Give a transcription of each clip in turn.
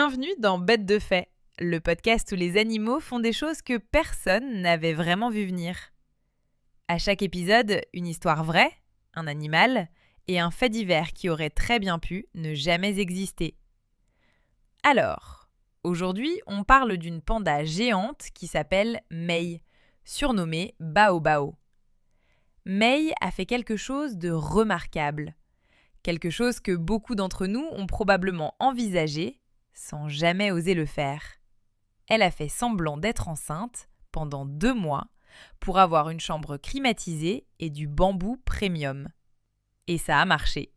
Bienvenue dans Bêtes de fait, le podcast où les animaux font des choses que personne n'avait vraiment vu venir. À chaque épisode, une histoire vraie, un animal et un fait divers qui aurait très bien pu ne jamais exister. Alors, aujourd'hui, on parle d'une panda géante qui s'appelle Mei, surnommée Bao Bao. Mei a fait quelque chose de remarquable. Quelque chose que beaucoup d'entre nous ont probablement envisagé sans jamais oser le faire. Elle a fait semblant d'être enceinte pendant 2 mois pour avoir une chambre climatisée et du bambou premium. Et ça a marché.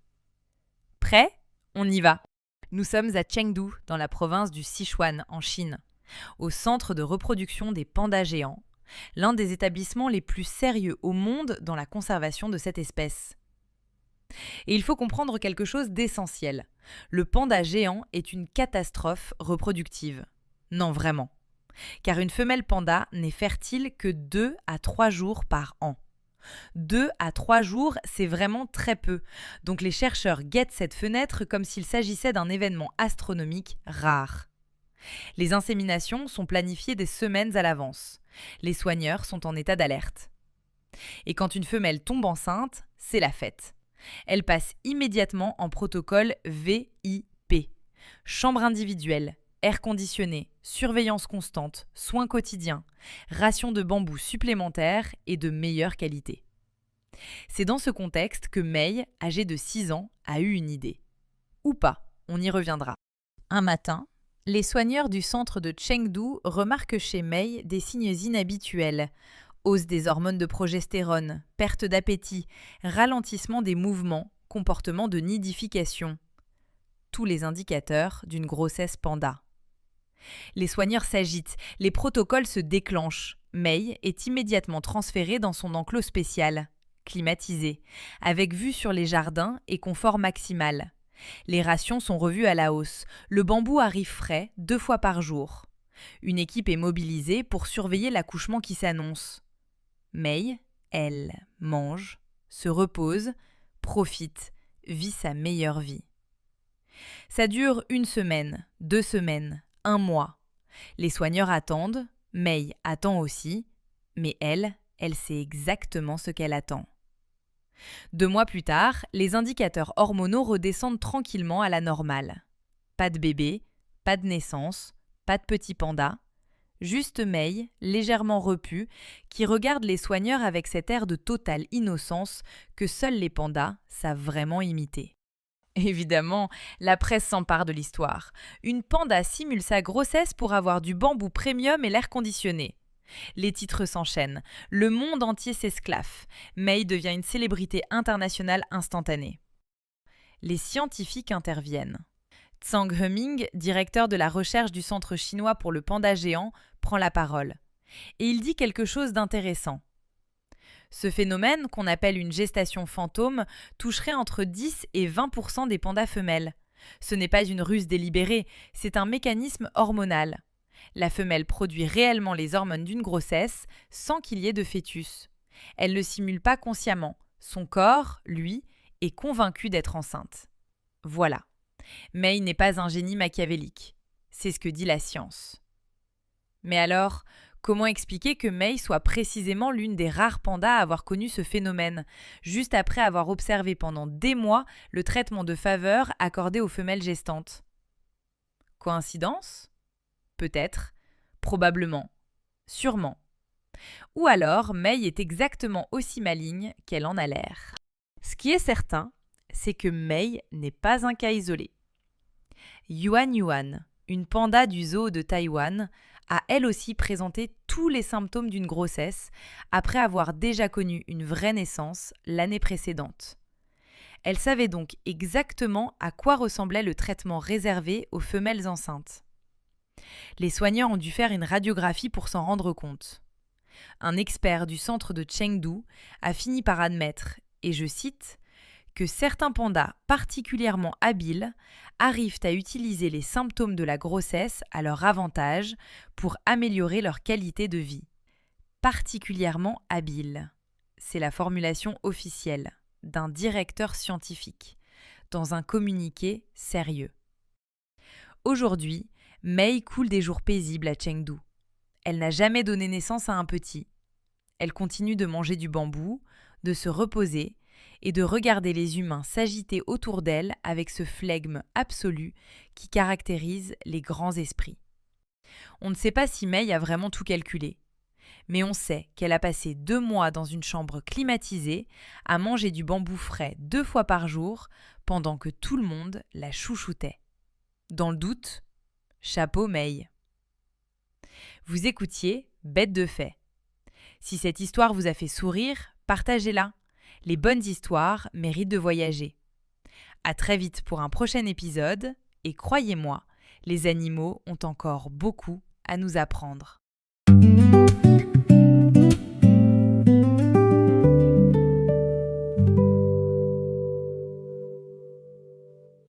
Prêt ? On y va. Nous sommes à Chengdu, dans la province du Sichuan, en Chine, au centre de reproduction des pandas géants, l'un des établissements les plus sérieux au monde dans la conservation de cette espèce. Et il faut comprendre quelque chose d'essentiel. Le panda géant est une catastrophe reproductive. Non, vraiment. Car une femelle panda n'est fertile que 2 à 3 jours par an. 2 à 3 jours, c'est vraiment très peu. Donc les chercheurs guettent cette fenêtre comme s'il s'agissait d'un événement astronomique rare. Les inséminations sont planifiées des semaines à l'avance. Les soigneurs sont en état d'alerte. Et quand une femelle tombe enceinte, c'est la fête. Elle passe immédiatement en protocole VIP. Chambre individuelle, air conditionné, surveillance constante, soins quotidiens, ration de bambou supplémentaire et de meilleure qualité. C'est dans ce contexte que Mei, âgée de 6 ans, a eu une idée. Ou pas, on y reviendra. Un matin, les soigneurs du centre de Chengdu remarquent chez Mei des signes inhabituels. Hausse des hormones de progestérone, perte d'appétit, ralentissement des mouvements, comportement de nidification. Tous les indicateurs d'une grossesse panda. Les soigneurs s'agitent, les protocoles se déclenchent. Mei est immédiatement transférée dans son enclos spécial, climatisé, avec vue sur les jardins et confort maximal. Les rations sont revues à la hausse. Le bambou arrive frais 2 fois par jour. Une équipe est mobilisée pour surveiller l'accouchement qui s'annonce. Mei, elle, mange, se repose, profite, vit sa meilleure vie. Ça dure 1 semaine, 2 semaines, 1 mois. Les soigneurs attendent, Mei attend aussi, mais elle sait exactement ce qu'elle attend. 2 mois plus tard, les indicateurs hormonaux redescendent tranquillement à la normale. Pas de bébé, pas de naissance, pas de petit panda. Juste Mei, légèrement repue, qui regarde les soigneurs avec cet air de totale innocence que seuls les pandas savent vraiment imiter. Évidemment, la presse s'empare de l'histoire. Une panda simule sa grossesse pour avoir du bambou premium et l'air conditionné. Les titres s'enchaînent. Le monde entier s'esclaffe. Mei devient une célébrité internationale instantanée. Les scientifiques interviennent. Zhang Heming, directeur de la recherche du Centre chinois pour le panda géant, prend la parole. Et il dit quelque chose d'intéressant. Ce phénomène, qu'on appelle une gestation fantôme, toucherait entre 10 et 20% des pandas femelles. Ce n'est pas une ruse délibérée, c'est un mécanisme hormonal. La femelle produit réellement les hormones d'une grossesse sans qu'il y ait de fœtus. Elle ne le simule pas consciemment. Son corps, lui, est convaincu d'être enceinte. Voilà. Mei n'est pas un génie machiavélique. C'est ce que dit la science. Mais alors, comment expliquer que Mei soit précisément l'une des rares pandas à avoir connu ce phénomène, juste après avoir observé pendant des mois le traitement de faveur accordé aux femelles gestantes ? Coïncidence ? Peut-être, probablement, sûrement. Ou alors, Mei est exactement aussi maligne qu'elle en a l'air. Ce qui est certain, c'est que Mei n'est pas un cas isolé. Yuan Yuan, une panda du zoo de Taïwan, a elle aussi présenté tous les symptômes d'une grossesse après avoir déjà connu une vraie naissance l'année précédente. Elle savait donc exactement à quoi ressemblait le traitement réservé aux femelles enceintes. Les soigneurs ont dû faire une radiographie pour s'en rendre compte. Un expert du centre de Chengdu a fini par admettre, et je cite, que certains pandas particulièrement habiles arrivent à utiliser les symptômes de la grossesse à leur avantage pour améliorer leur qualité de vie. Particulièrement habiles, c'est la formulation officielle d'un directeur scientifique, dans un communiqué sérieux. Aujourd'hui, Mei coule des jours paisibles à Chengdu. Elle n'a jamais donné naissance à un petit. Elle continue de manger du bambou, de se reposer et de regarder les humains s'agiter autour d'elle avec ce flegme absolu qui caractérise les grands esprits. On ne sait pas si Mei a vraiment tout calculé, mais on sait qu'elle a passé 2 mois dans une chambre climatisée à manger du bambou frais 2 fois par jour pendant que tout le monde la chouchoutait. Dans le doute, chapeau Mei. Vous écoutiez Bête de Fées. Si cette histoire vous a fait sourire, partagez-la. Les bonnes histoires méritent de voyager. À très vite pour un prochain épisode, et croyez-moi, les animaux ont encore beaucoup à nous apprendre.